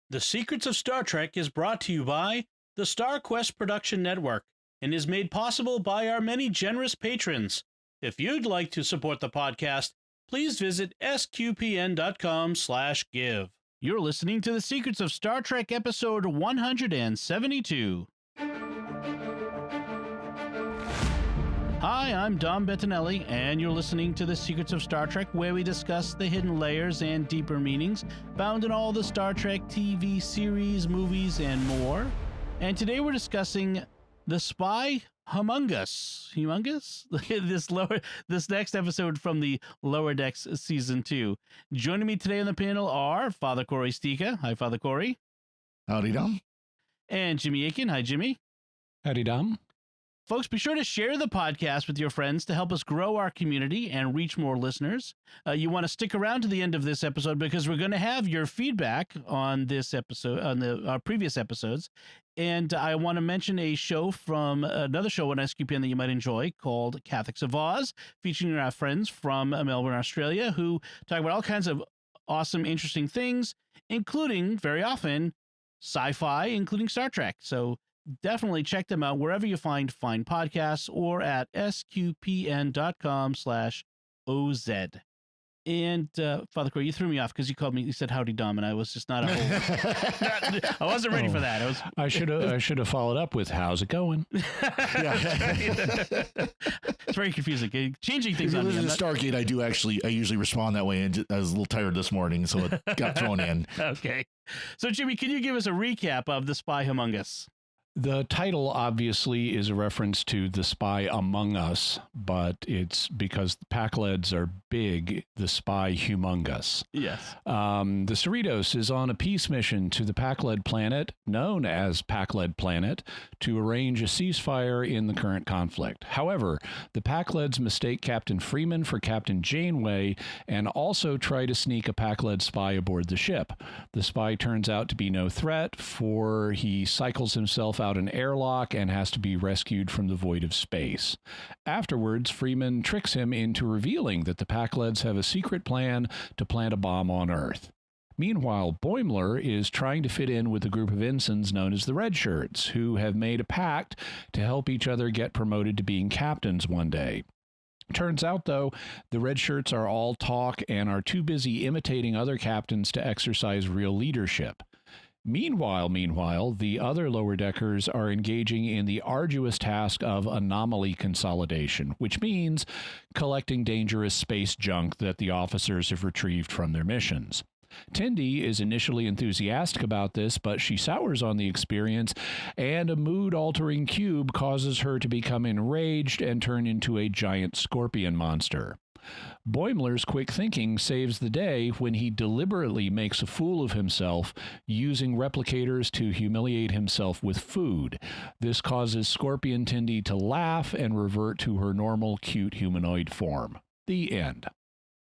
The Secrets of Star Trek is brought to you by the Star Quest Production Network and is made possible by our many generous patrons. If you'd like to support the podcast, please visit sqpn.com/give. You're listening to The Secrets of Star Trek episode 172. Hi, I'm Dom Bettinelli, and you're listening to The Secrets of Star Trek, where we discuss the hidden layers and deeper meanings found in all the Star Trek TV series, movies, and more. And today we're discussing the spy Humongous. This next episode from the Lower Decks Season 2. Joining me today on the panel are Father Cory Stika. Hi, Father Cory. Howdy, Dom. And Jimmy Aiken. Hi, Jimmy. Howdy, Dom. Folks, be sure to share the podcast with your friends to help us grow our community and reach more listeners. You want to stick around to the end of this episode because we're going to have your feedback on this episode, on our previous episodes. And I want to mention a show from another show on SQPN that you might enjoy called Catholics of Oz, featuring our friends from Melbourne, Australia, who talk about all kinds of awesome, interesting things, including, very often, sci-fi, including Star Trek. So definitely check them out wherever you find fine podcasts or at sqpn.com/OZ. And Father Cory, you threw me off because you said howdy Dom, and I was just not I wasn't ready for that. I should have followed up with how's it going? It's very confusing. Changing things on me. In Stargate, I usually respond that way, and I was a little tired this morning, so it got thrown in. Okay. So Jimmy, can you give us a recap of The Spy Humongous? The title obviously is a reference to The Spy Among Us, but it's because the Pakleds are big, the spy humongous. Yes. The Cerritos is on a peace mission to the Pakled planet, known as Pakled Planet, to arrange a ceasefire in the current conflict. However, the Pakleds mistake Captain Freeman for Captain Janeway and also try to sneak a Pakled spy aboard the ship. The spy turns out to be no threat, for he cycles himself out an airlock and has to be rescued from the void of space. Afterwards, Freeman tricks him into revealing that the Pakleds have a secret plan to plant a bomb on Earth. Meanwhile, Boimler is trying to fit in with a group of ensigns known as the Red Shirts, who have made a pact to help each other get promoted to being captains one day. Turns out, though, the Red Shirts are all talk and are too busy imitating other captains to exercise real leadership. Meanwhile, the other lower deckers are engaging in the arduous task of anomaly consolidation, which means collecting dangerous space junk that the officers have retrieved from their missions. Tendi is initially enthusiastic about this, but she sours on the experience, and a mood-altering cube causes her to become enraged and turn into a giant scorpion monster. Boimler's quick thinking saves the day when he deliberately makes a fool of himself, using replicators to humiliate himself with food. This causes Scorpion Tendi to laugh and revert to her normal, cute humanoid form. The end.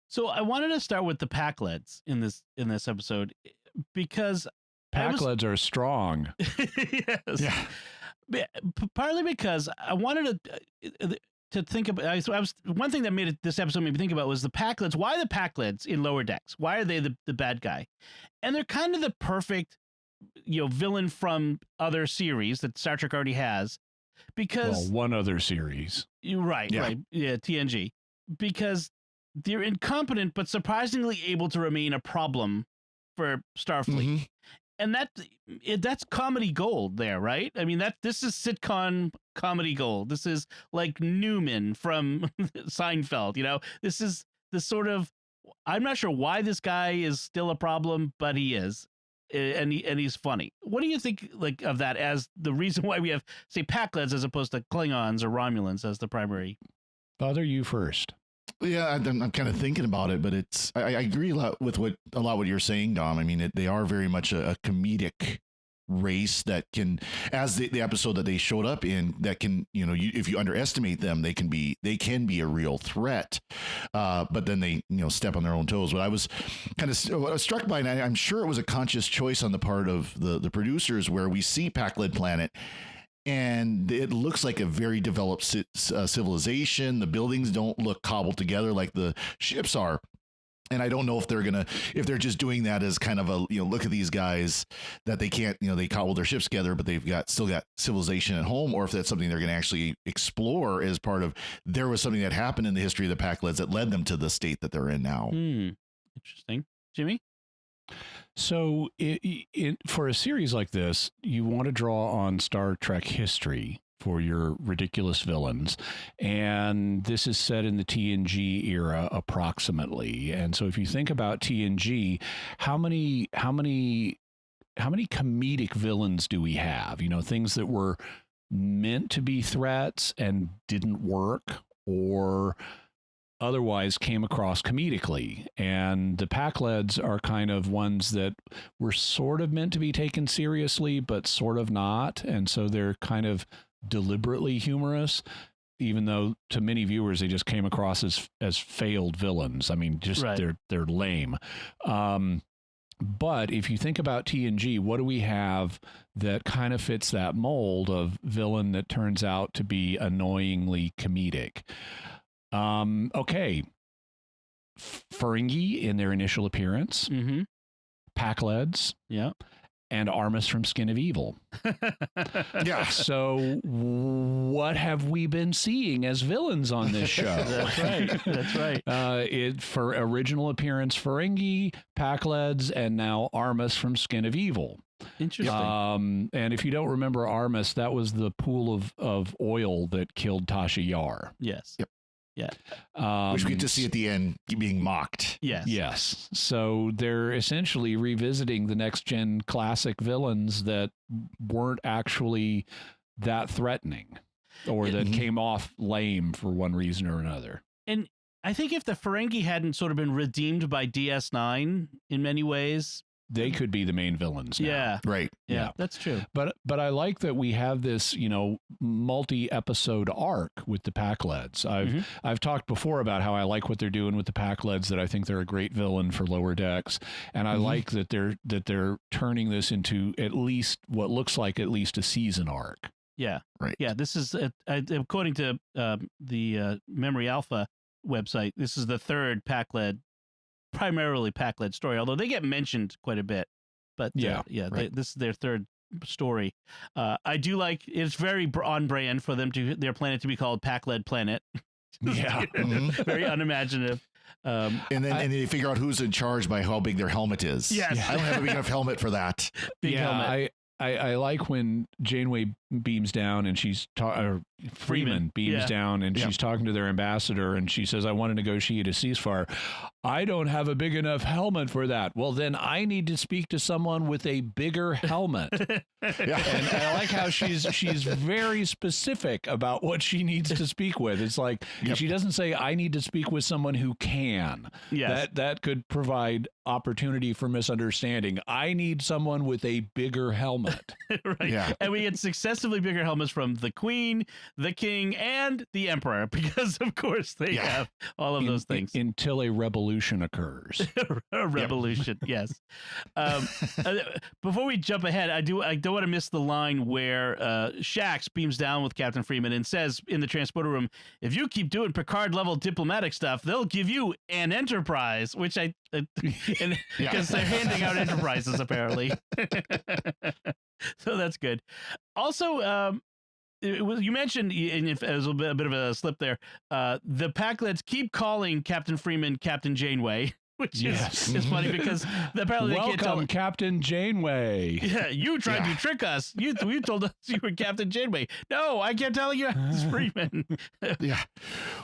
So I wanted to start with the Pakleds in this episode because Pakleds are strong. Yes. Yeah. Partly because I wanted to think about. One thing that this episode made me think about was the Pakleds. Why the Pakleds in Lower Decks? Why are they the bad guy? And they're kind of the perfect, villain from other series that Star Trek already has. Because one other series, right, TNG, because they're incompetent but surprisingly able to remain a problem for Starfleet. Mm-hmm. And that's comedy gold there, right? I mean, this is sitcom comedy gold. This is like Newman from Seinfeld, This is the sort of, I'm not sure why this guy is still a problem, but he is. And he's funny. What do you think of that as the reason why we have, say, Pakleds as opposed to Klingons or Romulans as the primary? Father, you first. Yeah, I'm kind of thinking about it, but I agree a lot with what you're saying, Dom. I mean, they are very much a comedic race that can, as the episode that they showed up in, that can, if you underestimate them, they can be a real threat. But then they, step on their own toes. But I was kind of struck by, and I'm sure it was a conscious choice on the part of the producers, where we see Pakled Planet, and it looks like a very developed civilization. The buildings don't look cobbled together like the ships are. And I don't know if they're just doing that as kind of a, look at these guys that they can't, they cobble their ships together, but they've still got civilization at home, or if that's something they're going to actually explore as part of, there was something that happened in the history of the Pakleds that led them to the state that they're in now. Interesting. Jimmy? So for a series like this, you want to draw on Star Trek history for your ridiculous villains. And this is set in the TNG era approximately. And so if you think about TNG, how many comedic villains do we have? Things that were meant to be threats and didn't work, or otherwise came across comedically. And the Pakleds are kind of ones that were sort of meant to be taken seriously, but sort of not. And so they're kind of deliberately humorous, even though to many viewers they just came across as failed villains. I mean, just they're lame. But if you think about TNG, what do we have that kind of fits that mold of villain that turns out to be annoyingly comedic? Okay. Ferengi in their initial appearance, Pakleds, and Armus from Skin of Evil. Yeah. So what have we been seeing as villains on this show? That's right. For original appearance, Ferengi, Pakleds, and now Armus from Skin of Evil. Interesting. And if you don't remember Armus, that was the pool of oil that killed Tasha Yar. Yes. Yep. Yeah. Which we get to see at the end being mocked. Yes. So they're essentially revisiting the next gen classic villains that weren't actually that threatening, or that came off lame for one reason or another. And I think if the Ferengi hadn't sort of been redeemed by DS9 in many ways, they could be the main villains now. Yeah. Right. Yeah, that's true. But I like that we have this, multi-episode arc with the Pakleds. I've talked before about how I like what they're doing with the Pakleds, that I think they're a great villain for Lower Decks, and I like that they're turning this into at least what looks like at least a season arc. Yeah. Right. Yeah, this is according to the Memory Alpha website, this is the third primarily Pakled story, although they get mentioned quite a bit. But this is their third story. I do like, it's very on brand for their planet to be called Pakled Planet. Yeah. Very unimaginative. And then they figure out who's in charge by how big their helmet is. Yes. I don't have a big enough helmet for that. Big helmet. I like when Janeway beams down and Freeman beams down and she's talking to their ambassador and she says, I want to negotiate a ceasefire. I don't have a big enough helmet for that. Well, then I need to speak to someone with a bigger helmet. And I like how she's very specific about what she needs to speak with. It's like, she doesn't say, I need to speak with someone who can. Yes. That could provide opportunity for misunderstanding. I need someone with a bigger helmet. Right. Yeah. And we get successively bigger helmets from the Queen, the King, and the Emperor, because of course they have all of those things. Until a revolution occurs. A revolution, yes. Before we jump ahead, I don't want to miss the line where Shax beams down with Captain Freeman and says in the transporter room, if you keep doing Picard level diplomatic stuff, they'll give you an Enterprise, which because they're handing out Enterprises apparently. So that's good. Also, you mentioned, and it was a bit of a slip there, the Pakleds keep calling Captain Freeman Captain Janeway, which is funny because apparently they can't tell. Captain Janeway. Yeah, you tried to trick us. You told us you were Captain Janeway. No, I can't tell you, Freeman. Yeah.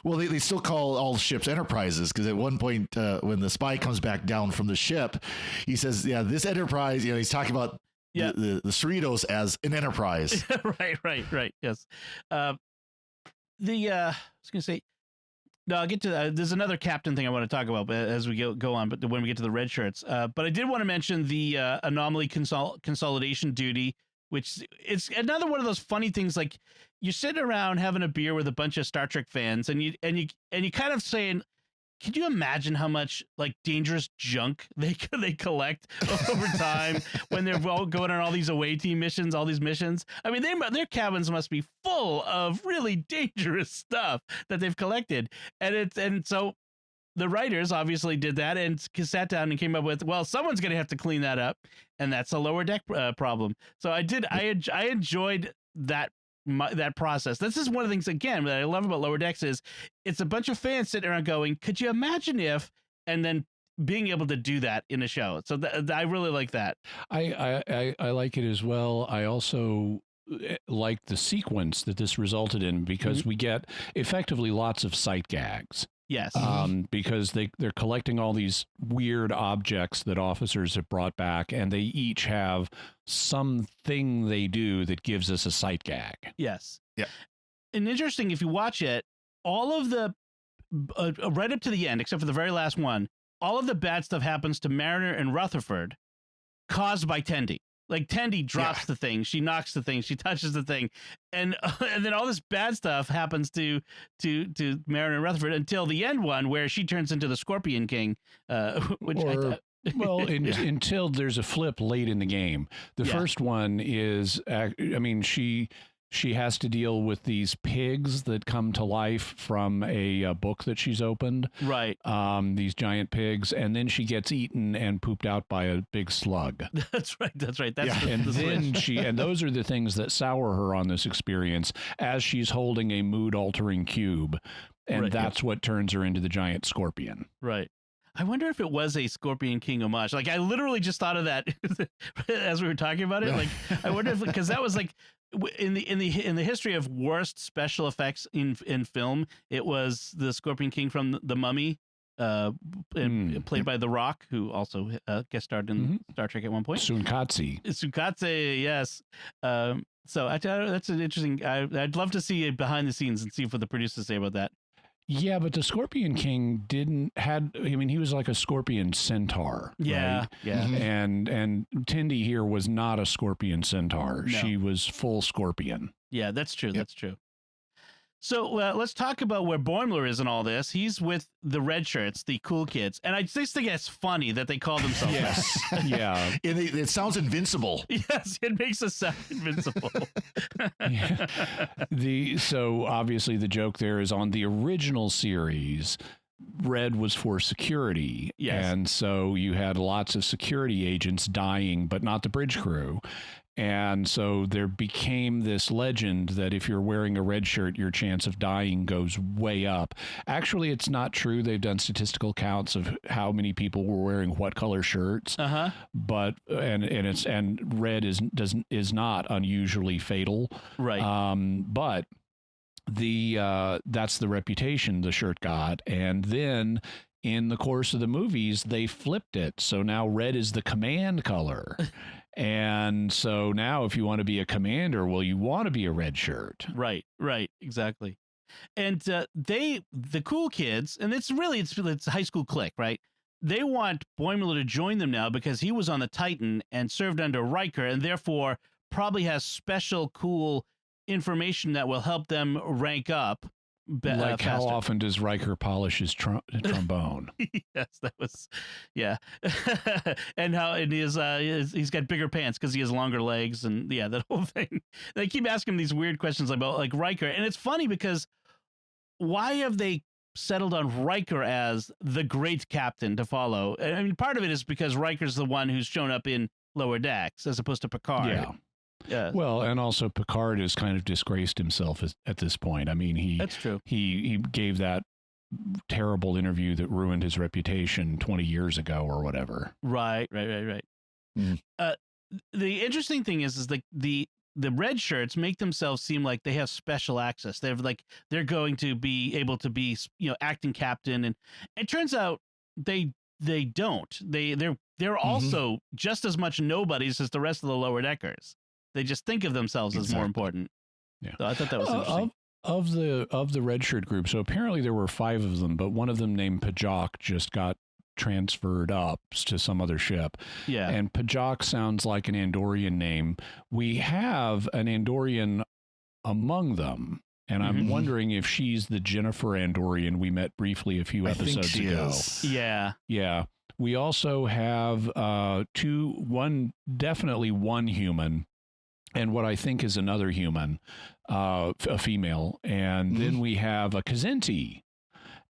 Well, they still call all ships Enterprises because at one point when the spy comes back down from the ship, he says, this Enterprise, he's talking about the Cerritos as an Enterprise. Right. Yes. I was going to say, no, I'll get to there's another captain thing I want to talk about as we go on, but when we get to the red shirts. But I did want to mention the anomaly consolidation duty, which it's another one of those funny things. Like you're sitting around having a beer with a bunch of Star Trek fans, and you kind of saying, could you imagine how much like dangerous junk they collect over time when they're all going on all these away team missions, all these missions? I mean, their cabins must be full of really dangerous stuff that they've collected, and so the writers obviously did that and sat down and came up with, well, someone's going to have to clean that up, and that's a lower deck problem. So I enjoyed that that process. This is one of the things, again, that I love about Lower Decks is it's a bunch of fans sitting around going, could you imagine if, and then being able to do that in a show. So I really like that. I like it as well. I also like the sequence that this resulted in because we get effectively lots of sight gags. Yes. Because they're collecting all these weird objects that officers have brought back, and they each have something they do that gives us a sight gag. Yes. Yeah. And interesting, if you watch it, all of the, right up to the end, except for the very last one, all of the bad stuff happens to Mariner and Rutherford caused by Tendi. Like Tendi drops the thing, she knocks the thing, she touches the thing, and then all this bad stuff happens to Mariner and Rutherford until the end one where she turns into the Scorpion King, which until there's a flip late in the game. The first one is, she has to deal with these pigs that come to life from a book that she's opened. Right. These giant pigs, and then she gets eaten and pooped out by a big slug. That's right. That's and then and those are the things that sour her on this experience as she's holding a mood-altering cube, and that's what turns her into the giant scorpion. Right. I wonder if it was a Scorpion King homage. Like, I literally just thought of that as we were talking about it. Like, I wonder if, because that was like, in the history of worst special effects in film, it was the Scorpion King from The Mummy, played by The Rock, who also guest starred in Star Trek at one point. Tsunkatse, yes. So that's an interesting. I'd love to see it behind the scenes and see what the producers say about that. Yeah, but the Scorpion King he was like a scorpion centaur. Yeah, right? yeah. And Tendi here was not a scorpion centaur. No. She was full scorpion. Yeah, that's true. Yep. That's true. So let's talk about where Boimler is in all this. He's with the red shirts, the cool kids. And I just think it's funny that they call themselves that. Yeah. It sounds invincible. Yes, it makes us sound invincible. So obviously the joke there is on the original series, red was for security. Yes. And so you had lots of security agents dying, but not the bridge crew. And so there became this legend that if you're wearing a red shirt, your chance of dying goes way up. Actually, it's not true. They've done statistical counts of how many people were wearing what color shirts. But and red is not unusually fatal. Right. But that's the reputation the shirt got. And then in the course of the movies, they flipped it. So now red is the command color. And so now if you want to be a commander, well, you want to be a red shirt. Right, exactly. And the cool kids, and it's a high school clique, right? They want Boimler to join them now because he was on the Titan and served under Riker, and therefore probably has special cool information that will help them rank up. Like faster. How often does Riker polish his trombone? Yes, that was, yeah. And how it is, he's got bigger pants because he has longer legs, and that whole thing. They keep asking him these weird questions about like Riker, and it's funny because why have they settled on Riker as the great captain to follow? I mean, part of it is because Riker's the one who's shown up in Lower Decks as opposed to Picard. Yeah. Yeah. Well, and also Picard has kind of disgraced himself at this point. I mean, that's true. He gave that terrible interview that ruined his reputation 20 years ago or whatever. Right. Mm. The interesting thing is the red shirts make themselves seem like they have special access. They're going to be able to be, acting captain, and it turns out they don't. They're also just as much nobodies as the rest of the lower deckers. They just think of themselves as more important. Yeah. So I thought that was interesting. Of the red shirt group, so apparently there were 5 of them, but one of them named Pajak just got transferred up to some other ship. Yeah. And Pajak sounds like an Andorian name. We have an Andorian among them, and I'm wondering if she's the Jennifer Andorian we met briefly a few episodes ago. Yeah. Yeah. We also have definitely one human, and what I think is another human, a female. And then we have a Kazenti.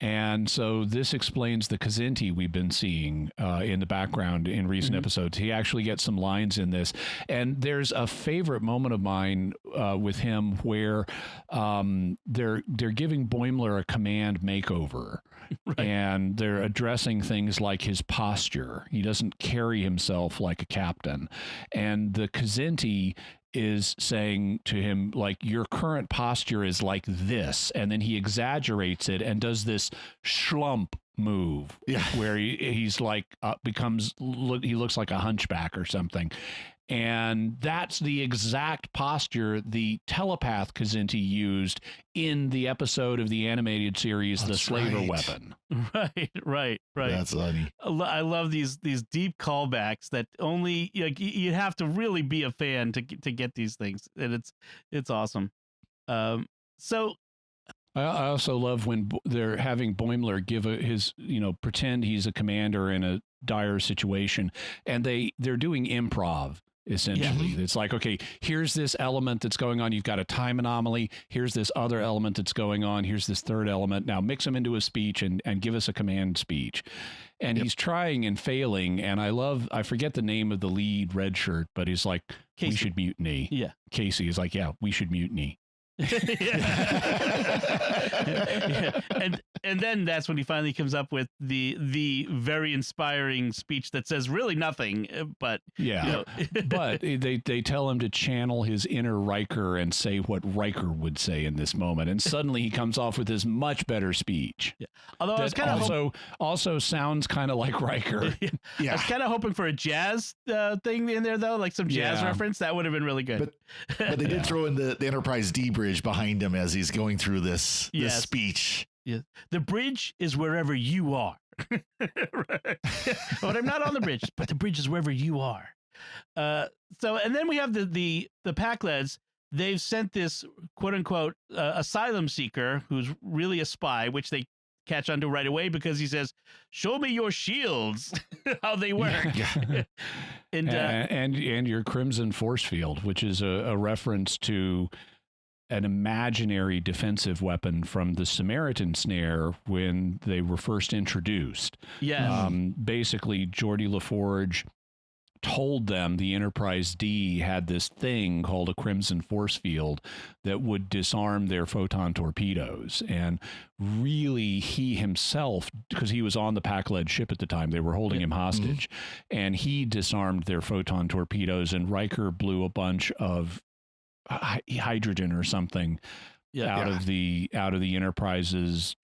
And so this explains the Kazinti we've been seeing in the background in recent episodes. He actually gets some lines in this. And there's a favorite moment of mine with him where they're giving Boimler a command makeover. Right. And they're addressing things like his posture. He doesn't carry himself like a captain. And the Kazinti is saying to him, like, your current posture is like this. And then he exaggerates it and does this schlump move where he's like, he looks like a hunchback or something. And that's the exact posture the telepath Kazinti used in the episode of the animated series, The Slaver Weapon. Right. That's funny. I love these deep callbacks that only you have to really be a fan to get these things, and it's awesome. So I also love when they're having Boimler give pretend he's a commander in a dire situation, and they're doing improv. Essentially, it's like, okay, here's this element that's going on. You've got a time anomaly. Here's this other element that's going on. Here's this third element. Now mix them into a speech and give us a command speech. And he's trying and failing. And I forget the name of the lead red shirt, but he's like, Casey. We should mutiny. Yeah. Casey is like, yeah, we should mutiny. And then that's when he finally comes up with the very inspiring speech that says really nothing, but but they tell him to channel his inner Riker and say what Riker would say in this moment, and suddenly he comes off with this much better speech. Although I was kind of also sounds kind of like Riker. I was kind of hoping for a jazz thing in there though, like some jazz reference. That would have been really good. But they did throw in the Enterprise D bridge behind him as he's going through this speech. Yeah. The bridge is wherever you are. But I'm not on the bridge, but the bridge is wherever you are. So, and then we have the Pakleds. They've sent this quote unquote asylum seeker who's really a spy, which they catch onto right away because he says, "Show me your shields, how they work." and your crimson force field, which is a reference to an imaginary defensive weapon from the Samaritan snare when they were first introduced. Basically, Geordi LaForge told them the Enterprise D had this thing called a crimson force field that would disarm their photon torpedoes. And really, he himself, because he was on the Pakled ship at the time, they were holding him hostage, and he disarmed their photon torpedoes, and Riker blew a bunch of hydrogen or something out of the Enterprise's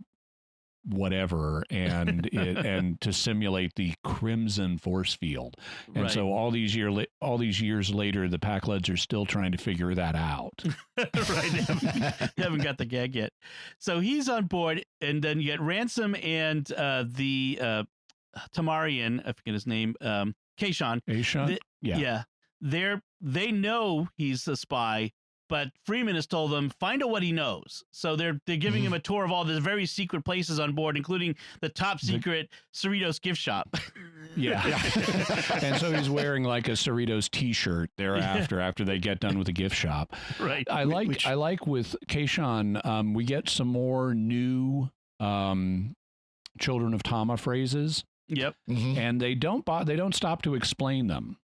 whatever, and and to simulate the crimson force field. And so all these years later, the Pakleds are still trying to figure that out. They haven't got the gag yet. So he's on board, and then you get Ransom and the Tamarian, I forget his name, Kayshawn. They know he's a spy, but Freeman has told them, find out what he knows. So they're giving him a tour of all the very secret places on board, including the top secret Cerritos gift shop. And so he's wearing like a Cerritos t-shirt thereafter after they get done with the gift shop. Right. I like with Kayshawn, we get some more new Children of Tama phrases. And they don't stop to explain them.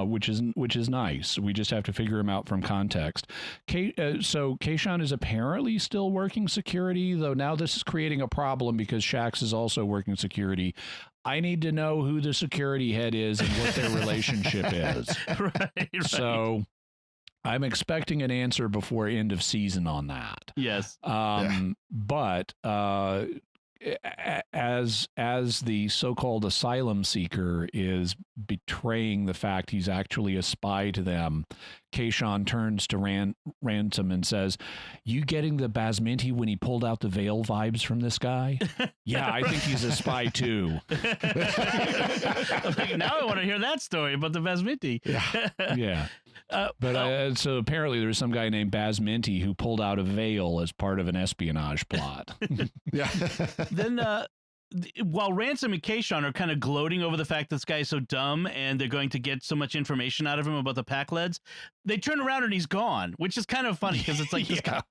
Which is nice. We just have to figure him out from context. So Kayshawn is apparently still working security, though now this is creating a problem because Shax is also working security. I need to know who the security head is and what their relationship is. Right. So I'm expecting an answer before end of season on that. Yes. But as the so-called asylum seeker is betraying the fact he's actually a spy to them, Kayshawn turns to Ransom and says, "You getting the Basminti when he pulled out the veil vibes from this guy?" "Yeah, I think he's a spy too." Now I want to hear that story about the Basminti. So apparently there's some guy named Basminti who pulled out a veil as part of an espionage plot. Then while Ransom and Kayshawn are kind of gloating over the fact this guy is so dumb and they're going to get so much information out of him about the Pakleds, they turn around and he's gone, which is kind of funny because it's like this guy,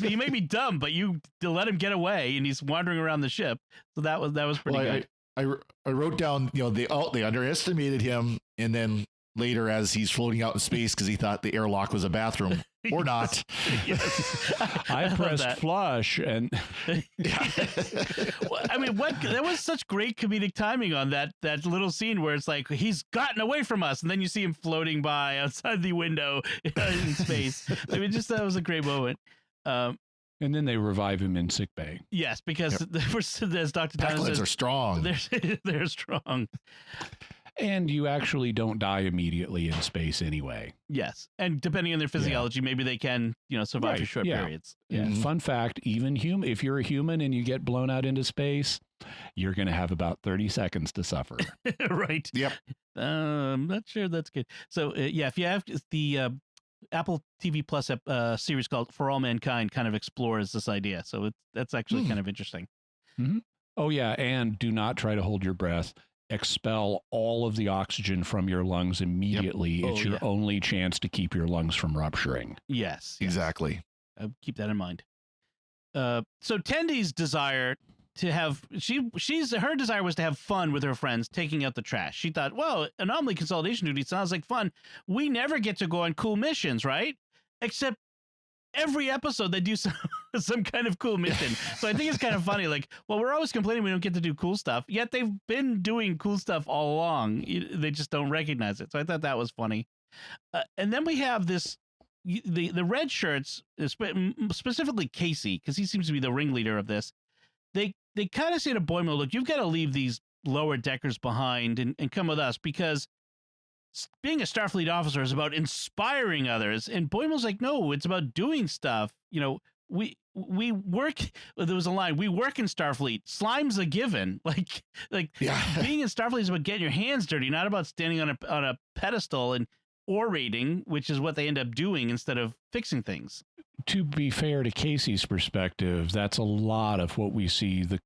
he may be dumb, but you let him get away and he's wandering around the ship. So that was pretty good. I wrote down, they underestimated him, and then later as he's floating out in space because he thought the airlock was a bathroom or not. I pressed flush and well, I mean, there was such great comedic timing on that little scene where it's like he's gotten away from us, and then you see him floating by outside the window in space. I mean, just that was a great moment. And then they revive him in sickbay. Yes, because as Dr. Tyler says, Pakleds are strong. They're strong. And you actually don't die immediately in space anyway. Yes. And depending on their physiology, maybe they can, survive for short periods. Yeah. Mm-hmm. Fun fact, even if you're a human and you get blown out into space, you're going to have about 30 seconds to suffer. Right. Yep. I'm not sure that's good. So, if you have the Apple TV Plus series called For All Mankind kind of explores this idea. So that's actually kind of interesting. Mm-hmm. Oh, yeah. And do not try to hold your breath. Expel all of the oxygen from your lungs immediately. Yep. It's your only chance to keep your lungs from rupturing. Yes. Exactly. I'll keep that in mind. So Tendy's desire to have her desire was to have fun with her friends taking out the trash. She thought, well, anomaly consolidation duty sounds like fun. We never get to go on cool missions, right? Except every episode they do some kind of cool mission. So I think it's kind of funny. Like, well, we're always complaining we don't get to do cool stuff, yet they've been doing cool stuff all along. They just don't recognize it. So I thought that was funny. And then we have the red shirts, specifically Casey, because he seems to be the ringleader of this. They kind of say to Boimler, look, you've got to leave these lower deckers behind and come with us, because being a Starfleet officer is about inspiring others. And Boimler's like, no, it's about doing stuff. We work. There was a line. We work in Starfleet. Slime's a given. Like being in Starfleet is about getting your hands dirty, not about standing on a pedestal and orating, which is what they end up doing instead of fixing things. To be fair to Casey's perspective, that's a lot of what we see the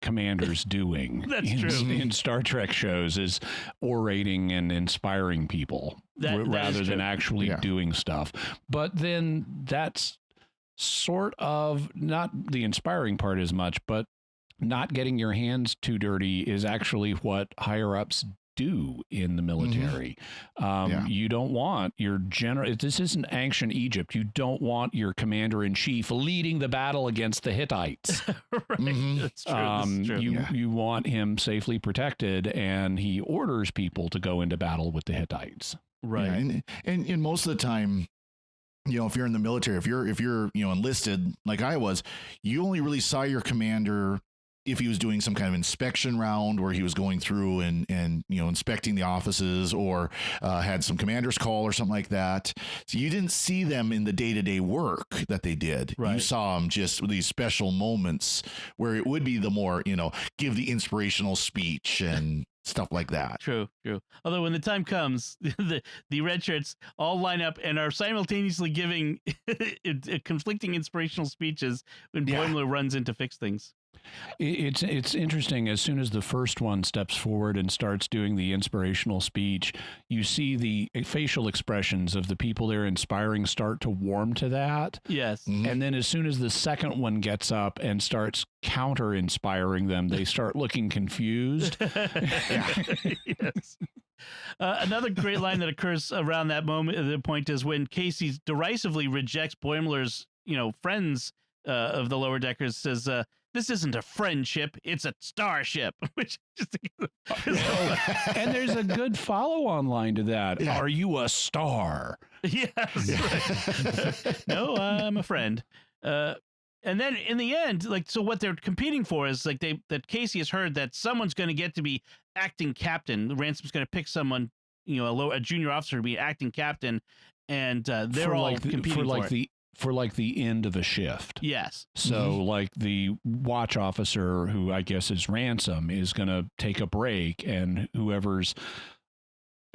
commanders doing in Star Trek shows, is orating and inspiring people rather than actually doing stuff. But then that's sort of not the inspiring part as much, but not getting your hands too dirty is actually what higher ups do in the military. You don't want your general. This isn't ancient Egypt. You don't want your commander in chief leading the battle against the Hittites. Right. That's true. That's true. You want him safely protected, and he orders people to go into battle with the Hittites. Right. And most of the time, if you're in the military, if you're enlisted like I was, you only really saw your commander if he was doing some kind of inspection round where he was going through and inspecting the offices, or had some commander's call or something like that. So you didn't see them in the day-to-day work that they did. Right. You saw them just with these special moments where it would be the more, give the inspirational speech and stuff like that. True. Although when the time comes, the red shirts all line up and are simultaneously giving conflicting inspirational speeches when Boimler runs in to fix things. It's interesting. As soon as the first one steps forward and starts doing the inspirational speech, you see the facial expressions of the people they're inspiring start to warm to that. Yes. Mm-hmm. And then as soon as the second one gets up and starts counter-inspiring them, they start looking confused. Yes. Another great line that occurs around that the point is when Casey derisively rejects Boimler's, friends of the lower deckers, says, this isn't a friendship, it's a starship. Which just and there's a good follow-on line to that. Yeah. Are you a star? Yes. Right. No, I'm a friend. And then in the end, so what they're competing for is that Casey has heard that someone's going to get to be acting captain. Ransom's going to pick someone, a junior officer to be acting captain, and they're all competing for the end of a shift. Yes. So the watch officer, who I guess is Ransom, is going to take a break, and whoever's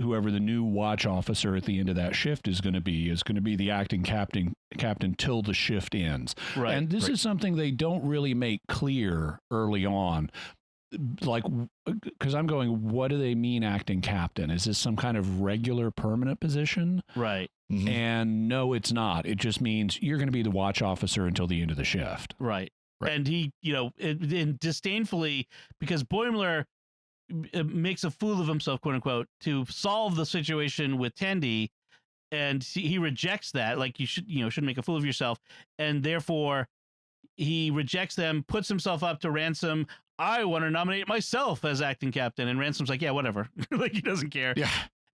whoever the new watch officer at the end of that shift is going to be the acting captain till the shift ends. Right. And this is something they don't really make clear early on. Like, because I'm going, what do they mean acting captain? Is this some kind of regular permanent position? Right. Mhm. And no, it's not. It just means you're going to be the watch officer until the end of the shift. Right. Right. And he, and disdainfully, because Boimler makes a fool of himself, quote unquote, to solve the situation with Tendi, and he rejects that. Like, you shouldn't make a fool of yourself, and therefore he rejects them, puts himself up to Ransom. I want to nominate myself as acting captain, and Ransom's like, yeah, whatever. Like, he doesn't care. Yeah.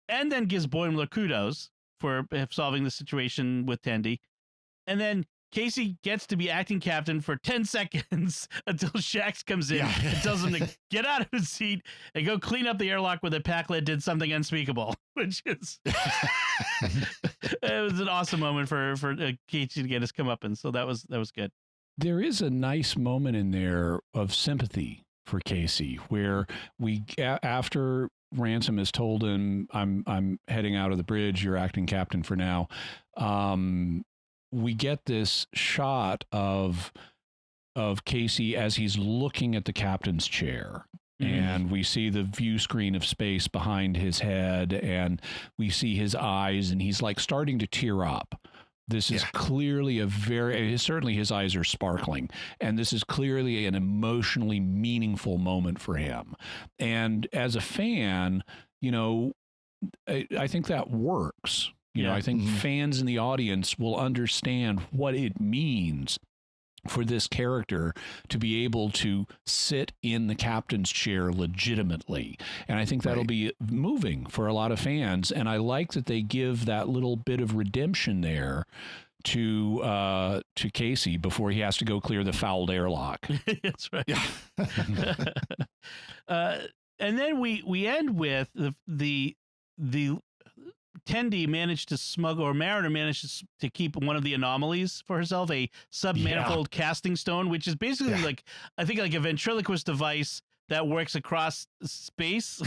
And then gives Boimler kudos for solving the situation with Tendi. And then Casey gets to be acting captain for 10 seconds until Shax comes in and tells him to get out of his seat and go clean up the airlock where the Pakled did something unspeakable, which is it was an awesome moment for Casey to get his comeuppance. So that was good. There is a nice moment in there of sympathy for Casey, where after Ransom has told him, I'm heading out of the bridge, you're acting captain for now. We get this shot of Casey as he's looking at the captain's chair. Mm-hmm. And we see the view screen of space behind his head, and we see his eyes, and he's like starting to tear up. This is clearly certainly his eyes are sparkling, and this is clearly an emotionally meaningful moment for him. And as a fan, I think that works. I think fans in the audience will understand what it means for this character to be able to sit in the captain's chair legitimately. And I think that'll be moving for a lot of fans. And I like that they give that little bit of redemption there to Casey before he has to go clear the fouled airlock. That's right. Yeah. And then we end with the Tendi managed to smuggle, or Mariner managed to keep one of the anomalies for herself, a submanifold casting stone, which is basically like, I think, like a ventriloquist device that works across space.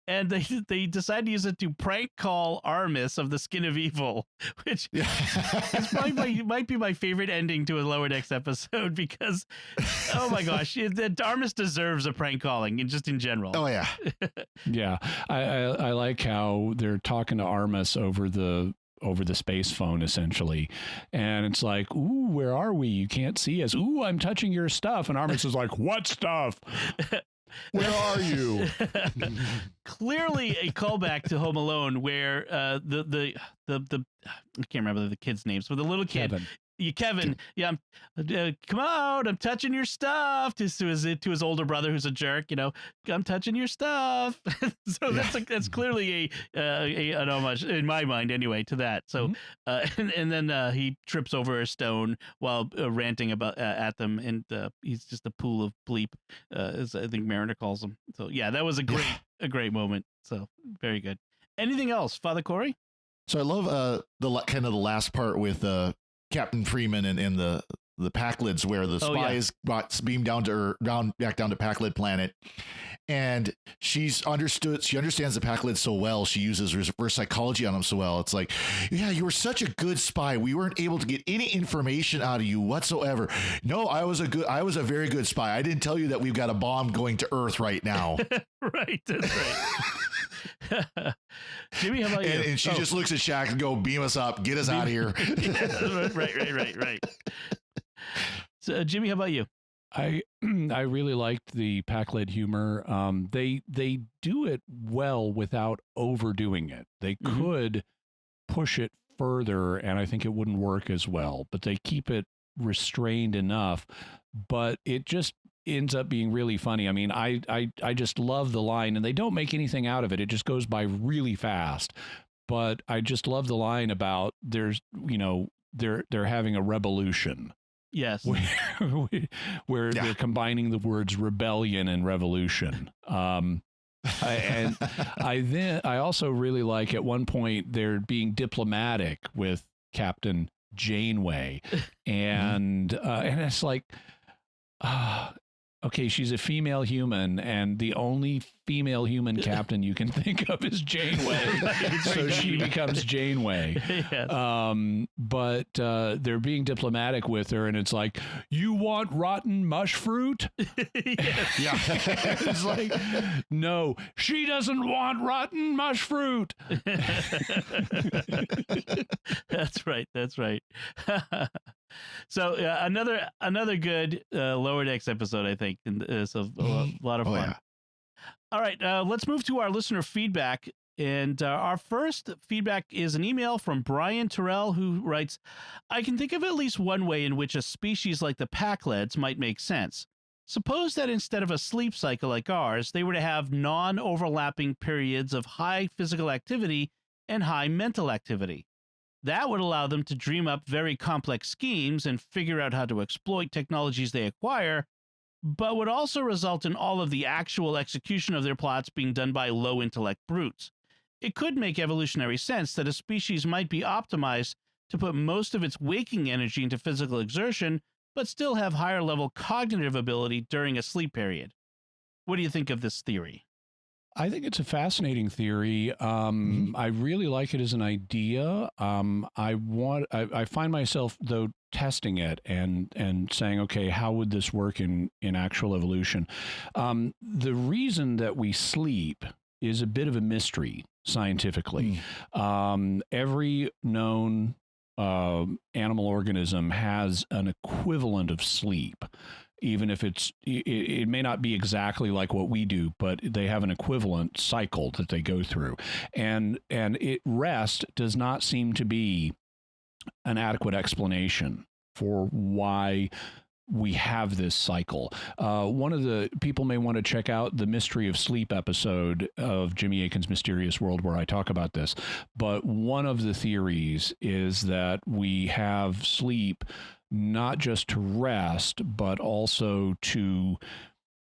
And they decide to use it to prank call Armis of the Skin of Evil, which is probably might be my favorite ending to a Lower Decks episode, because, oh my gosh, Armis deserves a prank calling, and just in general. Oh yeah. Yeah. I like how they're talking to Armis over the space phone, essentially. And it's like, ooh, where are we? You can't see us. Ooh, I'm touching your stuff. And Armis is like, what stuff? Where are you? Clearly a callback to Home Alone, where the I can't remember the kids' names, but the little kid, Kevin, come out, I'm touching your stuff, to his older brother who's a jerk, I'm touching your stuff. So that's clearly an homage in my mind anyway to that. So and then he trips over a stone while ranting about at them, and he's just a pool of bleep, as I think Mariner calls him. So yeah, that was a great moment. So very good. Anything else, Father Cory? So I love the kind of the last part with Captain Freeman and the Pakleds, where the spies beam back down to Pakled planet, and she understands the Pakleds so well, she uses reverse psychology on them so well. It's like, yeah, you were such a good spy, we weren't able to get any information out of you whatsoever. No, I was a very good spy. I didn't tell you that we've got a bomb going to Earth right now. Right, that's right. Jimmy, how about you? And she just looks at Shaq and go, beam us up, get us out of here. Right. So, Jimmy, how about you? I really liked the Pakled humor. They do it well without overdoing it. They could push it further, and I think it wouldn't work as well. But they keep it restrained enough. But it just ends up being really funny. I mean, I just love the line, and they don't make anything out of it. It just goes by really fast. But I just love the line about they're having a revolution. Yes. Where they're combining the words rebellion and revolution. I also really like, at one point, they're being diplomatic with Captain Janeway, and it's like, okay, she's a female human, and the only female human captain you can think of is Janeway. So she becomes Janeway. Yes. But they're being diplomatic with her, and it's like, you want rotten mush fruit? Yeah. It's like, no, she doesn't want rotten mush fruit. That's right. That's right. So another good Lower Decks episode, I think. And so a lot of fun. Yeah. All right, let's move to our listener feedback. And our first feedback is an email from Brian Terrell, who writes, I can think of at least one way in which a species like the Pakleds might make sense. Suppose that instead of a sleep cycle like ours, they were to have non-overlapping periods of high physical activity and high mental activity. That would allow them to dream up very complex schemes and figure out how to exploit technologies they acquire, but would also result in all of the actual execution of their plots being done by low-intellect brutes. It could make evolutionary sense that a species might be optimized to put most of its waking energy into physical exertion, but still have higher-level cognitive ability during a sleep period. What do you think of this theory? I think it's a fascinating theory. I really like it as an idea. I find myself, though, testing it and saying, okay, how would this work in actual evolution? The reason that we sleep is a bit of a mystery scientifically. Every known animal organism has an equivalent of sleep. Even if it may not be exactly like what we do, but they have an equivalent cycle that they go through. And rest does not seem to be an adequate explanation for why we have this cycle. One of the people may want to check out the Mystery of Sleep episode of Jimmy Akin's Mysterious World, where I talk about this. But one of the theories is that we have sleep not just to rest, but also to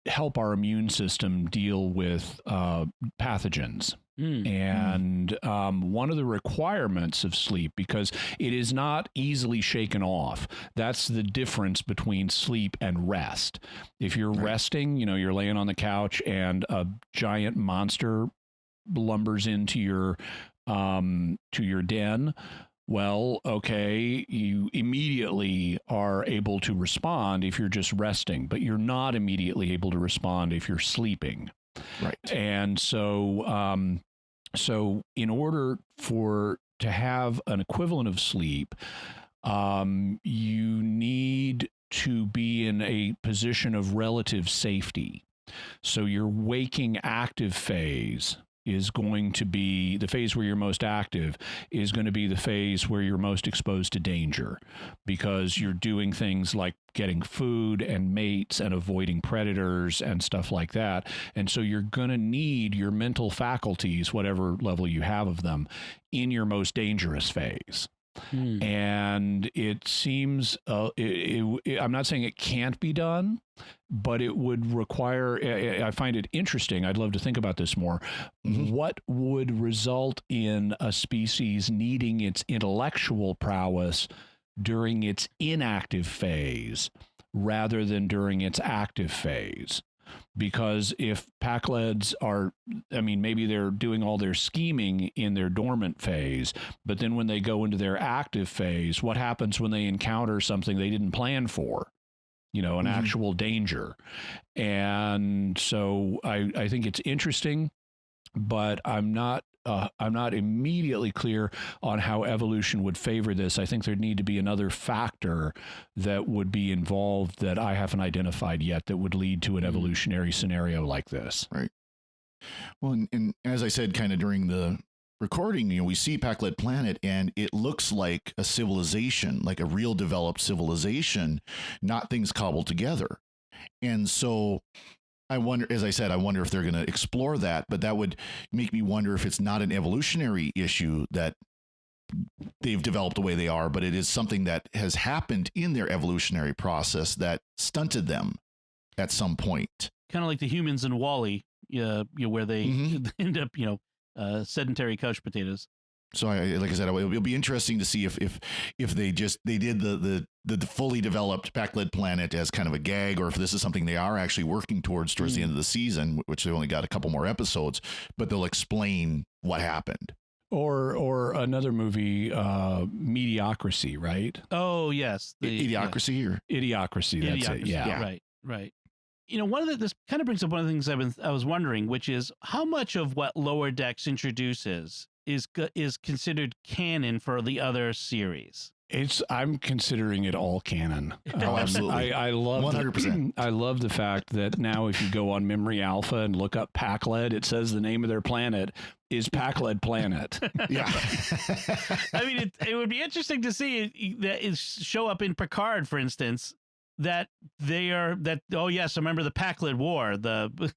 help our immune system deal with pathogens. And one of the requirements of sleep, because it is not easily shaken off, that's the difference between sleep and rest. If you're resting, you're laying on the couch and a giant monster lumbers into your den. Well, okay, you immediately are able to respond if you're just resting, but you're not immediately able to respond if you're sleeping. Right. And so, so in order to have an equivalent of sleep, you need to be in a position of relative safety. So your waking active phase is going to be the phase where you're most active, is going to be the phase where you're most exposed to danger, because you're doing things like getting food and mates and avoiding predators and stuff like that. And so you're going to need your mental faculties, whatever level you have of them, in your most dangerous phase. And it seems, I'm not saying it can't be done, but it would require, I find it interesting. I'd love to think about this more. What would result in a species needing its intellectual prowess during its inactive phase rather than during its active phase? Because if Pakleds are, maybe they're doing all their scheming in their dormant phase, but then when they go into their active phase, what happens when they encounter something they didn't plan for? An actual danger. And so I think it's interesting, but I'm not immediately clear on how evolution would favor this. I think there'd need to be another factor that would be involved that I haven't identified yet that would lead to an evolutionary scenario like this. Right. Well, and as I said, kind of during the recording, we see Pakled Planet, and it looks like a civilization, like a real developed civilization, not things cobbled together. And so I wonder, as I said, if they're going to explore that, but that would make me wonder if it's not an evolutionary issue that they've developed the way they are, but it is something that has happened in their evolutionary process that stunted them at some point. Kind of like the humans in Wall-E, where they end up, sedentary couch potatoes. So like I said, it'll be interesting to see if they did the fully developed Pakled planet as kind of a gag, or if this is something they are actually working towards the end of the season, which they've only got a couple more episodes, but they'll explain what happened. Or another movie, Mediocrity, right? Oh yes, Idiocracy or Idiocracy. That's it. Yeah. Right. You know, this kind of brings up one of the things I was wondering, which is how much of what Lower Decks introduces is considered canon for the other series. I'm considering it all canon. Oh, absolutely. I love 100%. I love the fact that now if you go on Memory Alpha and look up Pakled, it says the name of their planet is Pakled Planet. Yeah. I mean, it would be interesting to see that show up in Picard, for instance, that oh yes, I remember the Pakled War, that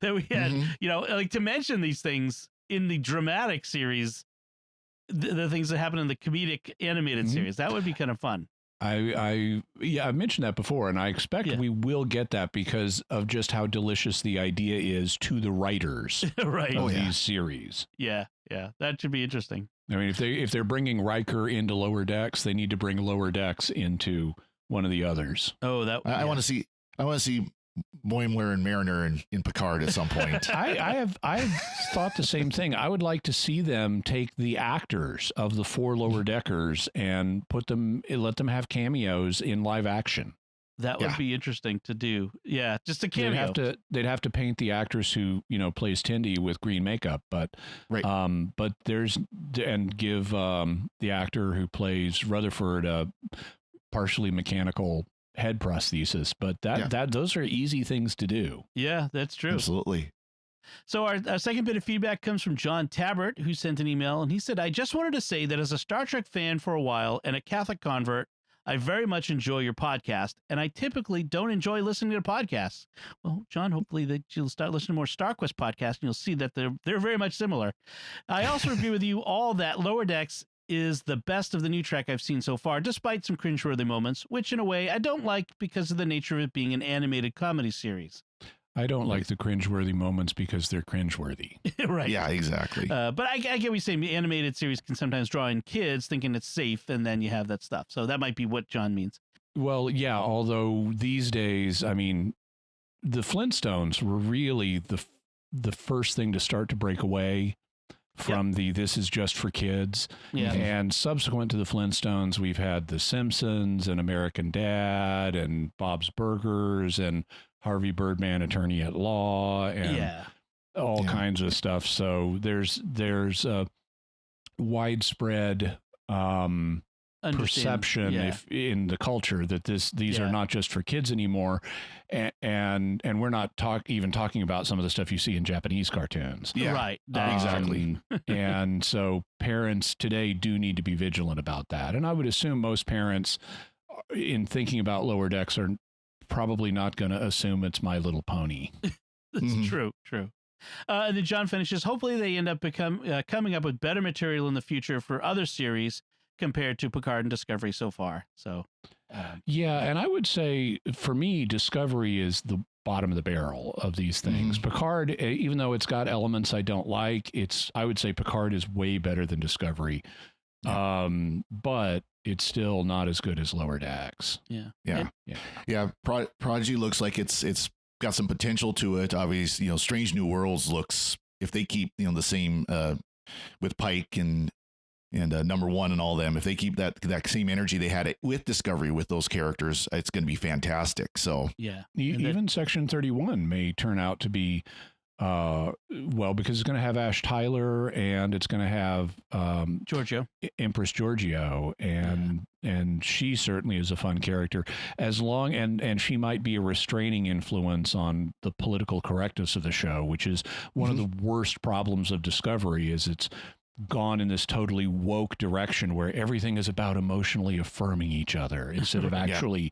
we had, you know, like to mention these things in the dramatic series, the things that happen in the comedic animated series. That would be kind of fun. I mentioned that before, and I expect we will get that because of just how delicious the idea is to the writers of these series. Yeah, that should be interesting. I mean, if they're bringing Riker into Lower Decks, they need to bring Lower Decks into one of the others. Oh, I want to see Boimler and Mariner in Picard at some point. I've thought the same thing. I would like to see them take the actors of the 4 Lower Deckers and let them have cameos in live action. That would be interesting to do. Yeah, just a cameo. They'd have to paint the actress who, you know, plays Tindy with green makeup, but give the actor who plays Rutherford a partially mechanical head prosthesis, but those are easy things to do. Yeah, that's true. Absolutely. So our second bit of feedback comes from John Tabbert, who sent an email, and he said, I just wanted to say that as a Star Trek fan for a while and a Catholic convert, I very much enjoy your podcast, and I typically don't enjoy listening to podcasts. Well, John, hopefully that you'll start listening to more StarQuest podcasts, and you'll see that they're very much similar. I also agree with you all that Lower Decks is the best of the new Trek I've seen so far, despite some cringeworthy moments, which in a way I don't like because of the nature of it being an animated comedy series. I don't like the cringeworthy moments because they're cringeworthy. Right. Yeah, exactly. But I get what you're saying. The animated series can sometimes draw in kids thinking it's safe, and then you have that stuff. So that might be what John means. Well, yeah, although these days, I mean, the Flintstones were really the first thing to start to break away from this is just for kids. Yeah. And subsequent to the Flintstones, we've had The Simpsons and American Dad and Bob's Burgers and Harvey Birdman, Attorney at Law, and all kinds of stuff. So there's a widespread perception in the culture that these are not just for kids anymore, and we're not even talking about some of the stuff you see in Japanese cartoons. Yeah, right. Exactly. And so parents today do need to be vigilant about that. And I would assume most parents, in thinking about Lower Decks, are probably not going to assume it's My Little Pony. That's true. And then John finishes, hopefully they end up coming up with better material in the future for other series compared to Picard and Discovery so far. So, and I would say for me, Discovery is the bottom of the barrel of these things. Picard, even though it's got elements I don't like, I would say Picard is way better than Discovery. But it's still not as good as Lower Decks. Prodigy looks like it's got some potential to it. Obviously, Strange New Worlds looks, if they keep the same with Pike and number one and all them, if they keep that same energy they had it with Discovery with those characters, it's going to be fantastic. So even Section 31 may turn out to be because it's going to have Ash Tyler and it's going to have Empress Giorgio, and she certainly is a fun character, and she might be a restraining influence on the political correctness of the show, which is one of the worst problems of Discovery. Is it's gone in this totally woke direction where everything is about emotionally affirming each other instead of actually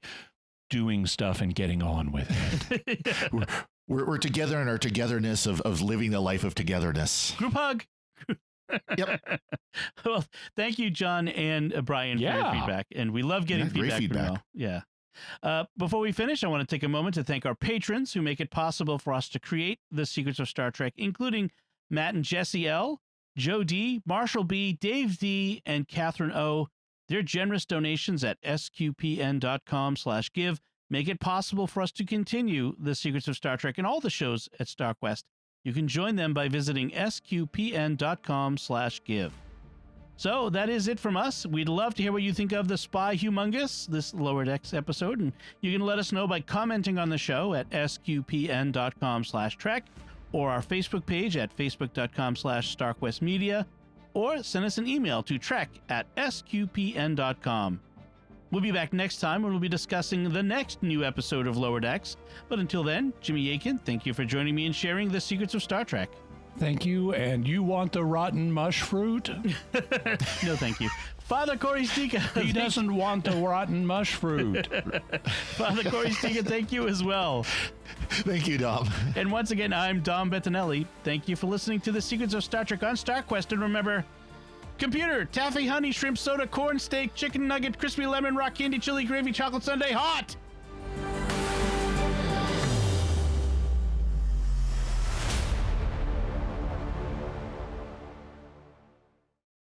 doing stuff and getting on with it. We're together in our togetherness of living the life of togetherness. Group hug. Yep. Well, thank you, John and Brian, for your feedback. And we love getting feedback. Before we finish, I want to take a moment to thank our patrons who make it possible for us to create the Secrets of Star Trek, including Matt and Jesse L., Joe D, Marshall B, Dave D, and Catherine O. Their generous donations at sqpn.com/give make it possible for us to continue The Secrets of Star Trek and all the shows at StarQuest. You can join them by visiting sqpn.com/give. So that is it from us. We'd love to hear what you think of the Spy Humongous, this Lower Decks episode, and you can let us know by commenting on the show at sqpn.com/trek, or our Facebook page at facebook.com/StarQuestMedia, or send us an email to trek@sqpn.com. We'll be back next time when we'll be discussing the next new episode of Lower Decks. But until then, Jimmy Aiken, thank you for joining me and sharing the secrets of Star Trek. Thank you. And you want the rotten mush fruit? No, thank you. Father Cory Stika. He doesn't want the rotten mush fruit. Father Cory Stika, thank you as well. Thank you, Dom. And once again, I'm Dom Bettinelli. Thank you for listening to The Secrets of Star Trek on StarQuest. And remember, computer, taffy, honey, shrimp, soda, corn, steak, chicken nugget, crispy lemon, rock candy, chili, gravy, chocolate sundae, hot!